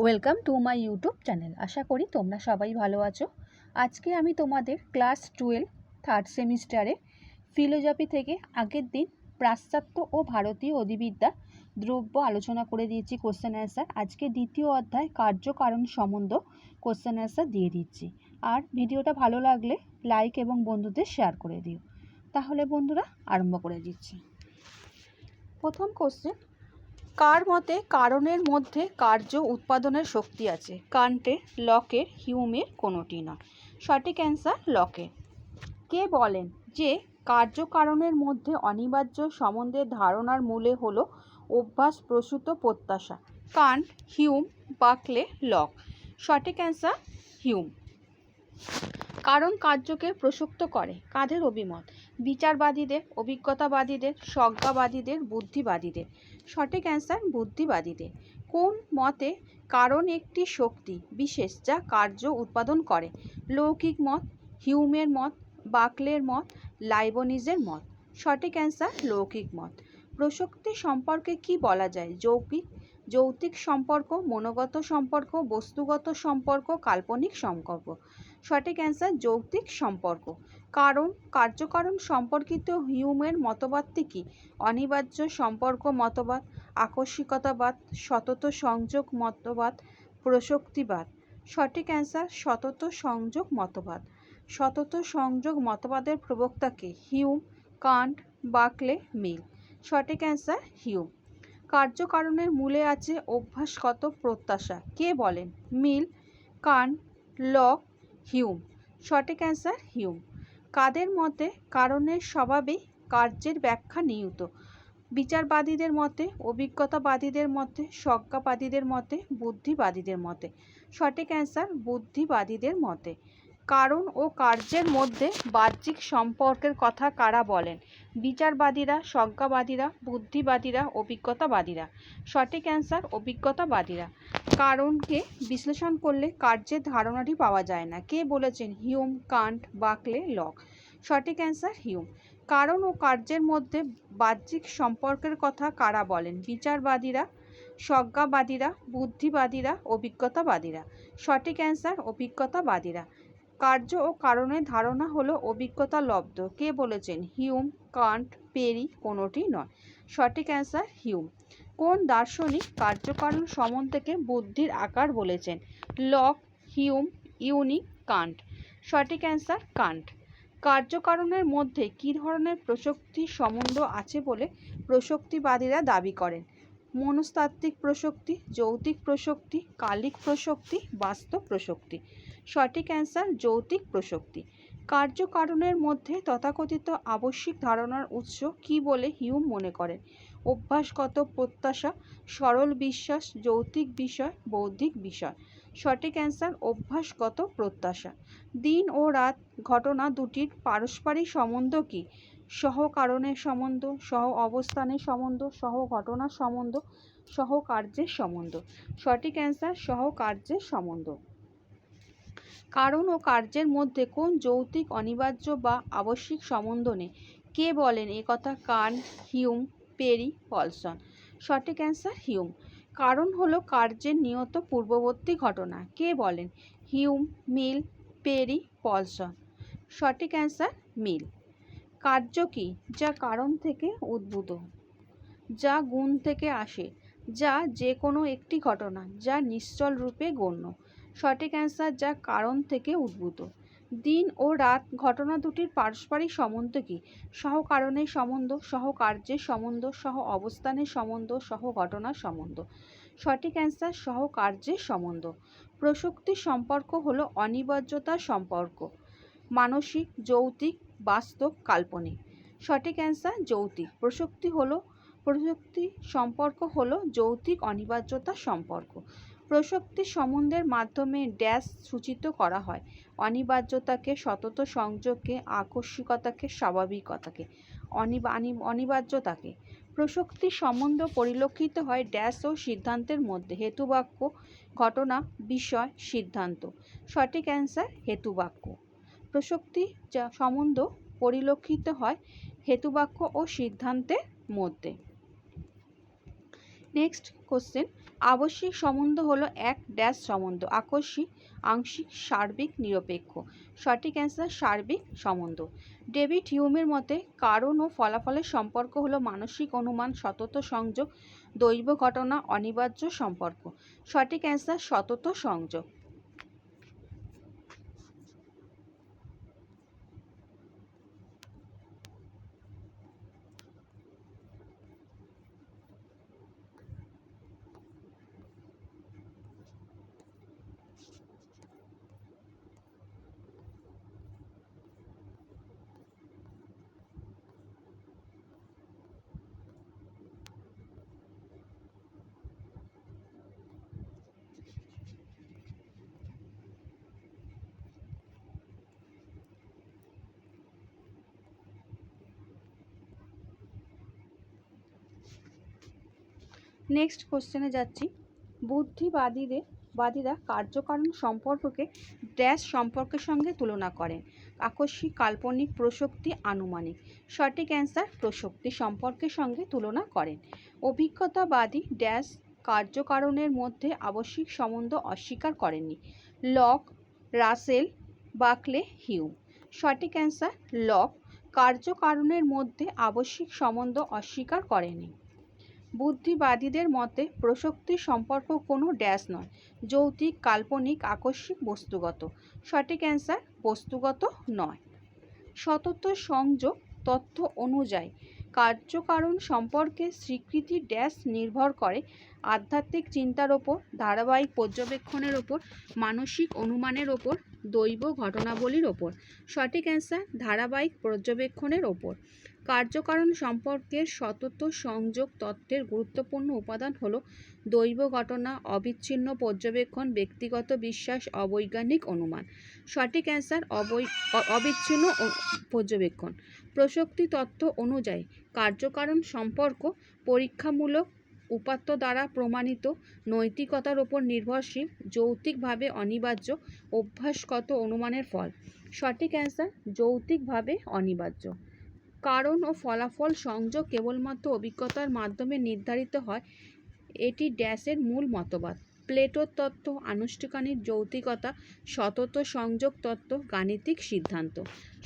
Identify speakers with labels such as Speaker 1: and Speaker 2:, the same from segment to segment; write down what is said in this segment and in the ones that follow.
Speaker 1: Welcome to my YouTube channel. আশা করি তোমরা সবাই ভালো আছো। আজকে আমি তোমাদের ক্লাস 12 থার্ড সেমিস্টারে ফিলোজফি থেকে আগের দিন পাশ্চাত্য ও ভারতীয় অধিবিদ্যা দ্রব্য আলোচনা করে দিয়েছি কোশ্চেন অ্যান্সার। আজকে দ্বিতীয় অধ্যায় কার্যকারণ সম্বন্ধ কোশ্চেন অ্যান্সার দিয়ে দিচ্ছি। আর ভিডিওটা ভালো লাগলে লাইক এবং বন্ধুদের শেয়ার করে দিও। তাহলে বন্ধুরা আরম্ভ করে দিচ্ছি। প্রথম কোশ্চেন, কার মতে কারণের মধ্যে কার্য উৎপাদনের শক্তি আছে? কান্টের, লকের, হিউমের কোনোটি নয়। সঠিক অ্যান্সার লকের। কে বলেন যে কার্যকারণের মধ্যে অনিবার্য সম্বন্ধের ধারণার মূলে হলো অভ্যাস প্রসূত প্রত্যাশা? Kant, Hume, বাকলে, lock. সঠিক অ্যান্সার হিউম। কারণ কার্যকে প্রসক্ত করে, কাদের অভিমত? বিচারবাদীদের, অভিজ্ঞতাবাদীদের, স্বজ্ঞাবাদীদের, বুদ্ধিবাদীদের। সঠিক অ্যান্সার বুদ্ধিবাদীদের। কোন মতে কারণ একটি শক্তি বিশেষ যা কার্য উৎপাদন করে? লৌকিক মত, হিউমের মত, বাকলের মত, লাইবনিজের মত। সঠিক অ্যান্সার লৌকিক মত। প্রসক্তি সম্পর্কে কি বলা যায়? যৌক্তিক সম্পর্ক, মনোগত সম্পর্ক, বস্তুগত সম্পর্ক, কাল্পনিক সম্পর্ক। সঠিক অ্যান্সার যৌক্তিক সম্পর্ক। কারণ কার্যকারণ সম্পর্কিত হিউমের মতবাদটি কি? অনিবার্য সম্পর্ক মতবাদ, আকস্মিকতাবাদ, সতত সংযোগ মতবাদ, প্রসক্তিবাদ। সঠিক অ্যান্সার সতত সংযোগ মতবাদ। সতত সংযোগ মতবাদের প্রবক্তাকে? হিউম, কান্ট, বাকলে, মিল। সঠিক অ্যান্সার হিউম। কার্যকারণের মূলে আছে অভ্যাসগত প্রত্যাশা। কে বলেন? মিল, কান্ট, লক, হিউম। সঠিক অ্যান্সার হিউম। কাদের মতে কারণের স্বভাবেই কার্যের ব্যাখ্যা নিহিত? বিচারবাদীদের মতে, অভিজ্ঞতাবাদীদের মতে, স্বজ্ঞাবাদীদের মতে, বুদ্ধিবাদীদের মতে। সঠিক অ্যান্সার বুদ্ধিবাদীদের মতে। কারণ ও কার্যের মধ্যে বাহ্যিক সম্পর্কের কথা কারা বলেন? বিচারবাদীরা, স্বজ্ঞাবাদীরা, বুদ্ধিবাদীরা, অভিজ্ঞতাবাদীরা। সঠিক অ্যান্সার অভিজ্ঞতাবাদীরা। কারণকে বিশ্লেষণ করলে কার্যের ধারণাটি পাওয়া যায় না। কে বলেছেন? Hume, Kant, বাকলে, lock. সঠিক অ্যান্সার হিউম। কারণ ও কার্যের মধ্যে বাহ্যিক সম্পর্কের কথা কারা বলেন? বিচারবাদীরা, স্বজ্ঞাবাদীরা, বুদ্ধিবাদীরা, অভিজ্ঞতাবাদীরা। সঠিক অ্যান্সার অভিজ্ঞতাবাদীরা। কার্য ও কারণের ধারণা হলো অভিজ্ঞতা লব্ধ। কে বলেছেন? হিউম, কান্ট, পেরি, কোনোটি নয়। সঠিক অ্যান্সার হিউম। কোন দার্শনিক কার্যকারণ সম্বন্ধকে বুদ্ধির আকার বলেছেন? লক, হিউম, ইউনিক, কান্ট। সঠিক অ্যান্সার কান্ট। কার্যকারণের মধ্যে কী ধরনের প্রসক্তি সম্বন্ধ আছে বলে প্রসক্তিবাদীরা দাবি করেন? মনস্তাত্ত্বিক প্রসক্তি, যৌক্তিক প্রসক্তি, কালিক প্রসক্তি, বাস্তব প্রসক্তি। সঠিক অ্যান্সার যৌক্তিক প্রসক্তি। কার্যকারণের মধ্যে তথাকথিত আবশ্যিক ধারণার উৎস কী বলে হিউম মনে করেন? অভ্যাসগত প্রত্যাশা, সরল বিশ্বাস, যৌক্তিক বিষয়, বৌদ্ধিক বিষয়। সঠিক অ্যান্সার অভ্যাসগত প্রত্যাশা। দিন ও রাত ঘটনা দুটির পারস্পরিক সম্বন্ধ কি? সহ কারণের সম্বন্ধ, সহ অবস্থানের সম্বন্ধ, সহ ঘটনার সম্বন্ধ, সহ কার্যের সম্বন্ধ। সঠিক অ্যান্সার সহ কার্যের সম্বন্ধ। কারণ ও কার্যের মধ্যে কোন যৌক্তিক অনিবার্য বা আবশ্যিক সম্বন্ধ নেই? কে বলেন একথা? Kant, Hume, Perry, Paulsen. সঠিক অ্যান্সার হিউম। কারণ হলো কার্যের নিয়ত পূর্ববর্তী ঘটনা। কে বলেন? Hume, Mill, Perry, Paulsen. সঠিক অ্যান্সার মিল। কার্য কি? যা কারণ থেকে উদ্ভূত, যা গুণ থেকে আসে, যা যে কোনো একটি ঘটনা, যা নিশ্চল রূপে গণ্য। সঠিক অ্যান্সার যা কারণ থেকে উদ্ভূত। দিন ও রাত ঘটনা দুটির পারস্পরিক সম্বন্ধ কি? সহ কারণের সম্বন্ধ, সহ কার্যের সম্বন্ধ, সহ অবস্থানের সম্বন্ধ, সহ ঘটনার সম্বন্ধ। সঠিক অ্যান্সার সহ কার্যের সম্বন্ধ। প্রসক্তি সম্পর্ক হলো অনিবার্যতার সম্পর্ক। মানসিক, যৌক্তিক, বাস্তব, কাল্পনিক। সঠিক অ্যান্সার যৌক্তিক। প্রসক্তি সম্পর্ক হলো যৌক্তিক অনিবার্যতার সম্পর্ক। প্রসক্তি সম্বন্ধের মাধ্যমে ড্যাশ সূচিত করা হয়? অনিবার্যতাকে, সতত সংযোগকে, আকস্মিকতাকে, স্বাভাবিকতাকে। অনিবার্যতাকে। প্রসক্তি সম্বন্ধ পরিলক্ষিত হয় ড্যাশ ও সিদ্ধান্তের মধ্যে? হেতুবাক্য, ঘটনা, বিষয়, সিদ্ধান্ত। সঠিক অ্যান্সার হেতুবাক্য। প্রসক্তি সম্বন্ধ পরিলক্ষিত হয় হেতুবাক্য ও সিদ্ধান্তের মধ্যে। নেক্সট কোশ্চেন, আবশ্যিক সম্বন্ধ হলো এক ড্যাশ সম্বন্ধ, আকস্মিক, আংশিক, সার্বিক, নিরপেক্ষ। সঠিক অ্যান্সার সার্বিক সম্বন্ধ। ডেভিড হিউমের মতে কারণ ও ফলাফলের সম্পর্ক হলো মানসিক অনুমান, সতত সংযোগ, দৈব ঘটনা, অনিবার্য সম্পর্ক। সঠিক অ্যান্সার সতত সংযোগ। নেক্সট কোশ্চেনে যাচ্ছি, বুদ্ধিবাদীরা কার্যকারণ সম্পর্ককে ড্যাশ সম্পর্কের সঙ্গে তুলনা করেন, আকস্মিক, কাল্পনিক, প্রসক্তি, আনুমানিক। সঠিক অ্যান্সার প্রসক্তি সম্পর্কের সঙ্গে তুলনা করেন। অভিজ্ঞতাবাদী ড্যাশ কার্যকারণের মধ্যে আবশ্যিক সম্বন্ধ অস্বীকার করেননি, লক, রাসেল, বাকলে, হিউম। সঠিক অ্যান্সার লক কার্যকারণের মধ্যে আবশ্যিক সম্বন্ধ অস্বীকার করেনি। বুদ্ধিবাদীদের মতে প্রসক্তি সম্পর্ক কোনো ড্যাশ নয়, যৌক্তিক, কাল্পনিক, আকস্মিক, বস্তুগত। সঠিক অ্যান্সার বস্তুগত নয়। সতত সংযোগ তথ্য অনুযায়ী কার্যকারণ সম্পর্কের স্বীকৃতি ড্যাশ নির্ভর করে, আধ্যাত্মিক চিন্তার ওপর, ধারাবাহিক পর্যবেক্ষণের ওপর, মানসিক অনুমানের ওপর, দৈব ঘটনাবলীর ওপর। সঠিক অ্যান্সার ধারাবাহিক পর্যবেক্ষণের ওপর। কার্যকারণ সম্পর্কের সতত সংযোগ তত্ত্বের গুরুত্বপূর্ণ উপাদান হল দৈব ঘটনা, অবিচ্ছিন্ন পর্যবেক্ষণ, ব্যক্তিগত বিশ্বাস, অবৈজ্ঞানিক অনুমান। সঠিক অ্যান্সার অবিচ্ছিন্ন পর্যবেক্ষণ। প্রসক্তি তত্ত্ব অনুযায়ী কার্যকারণ সম্পর্ক পরীক্ষামূলক, উপাত্ত দ্বারা প্রমাণিত, নৈতিকতার ওপর নির্ভরশীল, যৌক্তিকভাবে অনিবার্য, অভ্যাসগত অনুমানের ফল। সঠিক অ্যান্সার যৌক্তিকভাবে অনিবার্য। কারণ ও ফলাফল সংযোগ কেবলমাত্র অভিজ্ঞতার মাধ্যমে নির্ধারিত হয়, এটি ড্যাশের মূল মতবাদ। প্লেটোর তত্ত্ব, আনুষ্ঠানিক যৌক্তিকতা, সতত সংযোগ তত্ত্ব, গাণিতিক সিদ্ধান্ত।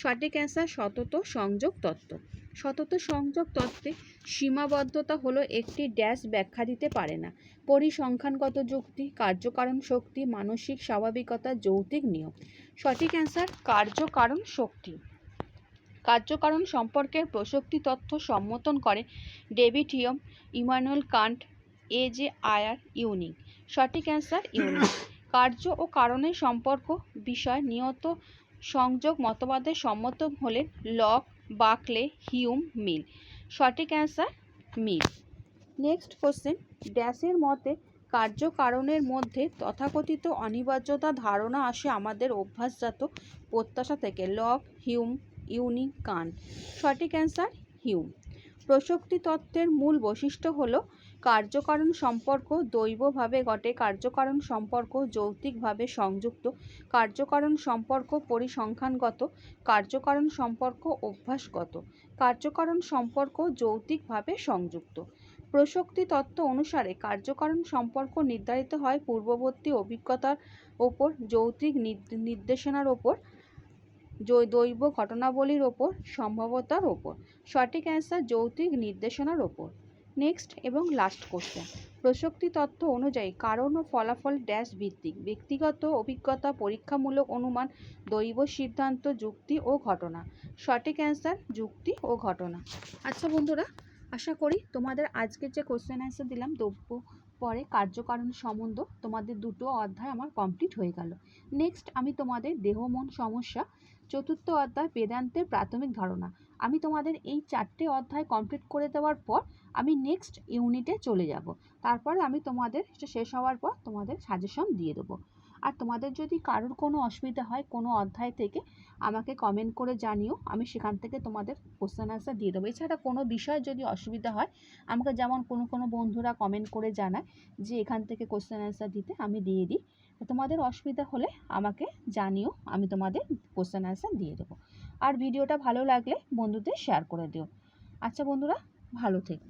Speaker 1: সঠিক অ্যান্সার সতত সংযোগ তত্ত্ব। সতত সংযোগ তত্ত্বে সীমাবদ্ধতা হলো একটি ড্যাশ ব্যাখ্যা দিতে পারে না, পরিসংখ্যানগত যুক্তি, কার্যকারণ শক্তি, মানসিক স্বাভাবিকতা, যৌক্তিক নিয়ম। সঠিক অ্যান্সার কার্যকারণ শক্তি। কার্যকারণ সম্পর্কের প্রসক্তি তথ্য সম্মতন করে ডেভিড হিউম, ইমানুয়েল কান্ট, এ.জে. আয়ার, ইউনিং। সঠিক অ্যান্সার ইউনিং। কার্য ও কারণের সম্পর্ক বিষয় নিয়ত সংযোগ মতবাদের সম্মত হলেন লক, বাকলে, হিউম, মিল। সঠিক অ্যান্সার মিল। নেক্সট কোশ্চেন, ড্যাশের মতে কার্যকারণের মধ্যে তথাকথিত অনিবার্যতা ধারণা আসে আমাদের অভ্যাসজাত প্রত্যাশা থেকে, লক, হিউম, ইউনিং, কান্ট। সঠিক অ্যান্সার হিউম। প্রসক্তি তত্ত্বের মূল বৈশিষ্ট্য হল কার্যকারণ সম্পর্ক দৈবভাবে ঘটে, কার্যকারণ সম্পর্ক যৌক্তিকভাবে সংযুক্ত, কার্যকারণ সম্পর্ক পরিসংখ্যানগত, কার্যকারণ সম্পর্ক অভ্যাসগত, কার্যকারণ সম্পর্ক যৌক্তিকভাবে সংযুক্ত। প্রসক্তি তত্ত্ব অনুসারে কার্যকারণ সম্পর্ক নির্ধারিত হয় পূর্ববর্তী অভিজ্ঞতার ওপর, যৌক্তিক নির্দেশনার ওপর, দৈব ঘটনাবলীর ওপর, সম্ভাব্যতার ওপর। সঠিক অ্যান্সার যৌক্তিক নির্দেশনার ওপর। নেক্সট এবং লাস্ট কোশ্চেন, প্রসক্তি তত্ত্ব অনুযায়ী কারণ ও ফলাফল ড্যাশ ভিত্তিক, ব্যক্তিগত অভিজ্ঞতা, পরীক্ষামূলক অনুমান, দৈব সিদ্ধান্ত, যুক্তি ও ঘটনা। সঠিক অ্যান্সার যুক্তি ও ঘটনা। আচ্ছা বন্ধুরা, আশা করি তোমাদের আজকের যে কোশ্চেন অ্যান্সার দিলাম দ্রব্য পরে কার্যকারণ সম্বন্ধ, তোমাদের দুটো অধ্যায় আমার কমপ্লিট হয়ে গেল। নেক্সট আমি তোমাদের দেহ মন সমস্যা, চতুর্থ অধ্যায় বেদান্তের প্রাথমিক ধারণা, আমি তোমাদের এই 4টে অধ্যায় কমপ্লিট করে দেওয়ার পর আমি নেক্সট ইউনিটে চলে যাব। তারপরে আমি তোমাদের শেষ হওয়ার পর তোমাদের সাজেশন দিয়ে দেবো। আর তোমাদের যদি কারোর কোনো অসুবিধা হয় কোনো অধ্যায় থেকে, আমাকে কমেন্ট করে জানিও, আমি সেখান থেকে তোমাদের কোশ্চেন আনসার দিয়ে দেবো। এছাড়া কোনো বিষয় যদি অসুবিধা হয়, আমাকে যেমন কোনো বন্ধুরা কমেন্ট করে জানায় যে এখান থেকে কোশ্চেন আনসার দিতে, আমি দিয়ে দিই। তোমাদের অসুবিধা হলে আমাকে জানিও, আমি তোমাদের কোশ্চেন আনসার দিয়ে দেবো। আর ভিডিওটা ভালো লাগলে বন্ধুদের শেয়ার করে দিও। আচ্ছা বন্ধুরা, ভালো থেকো।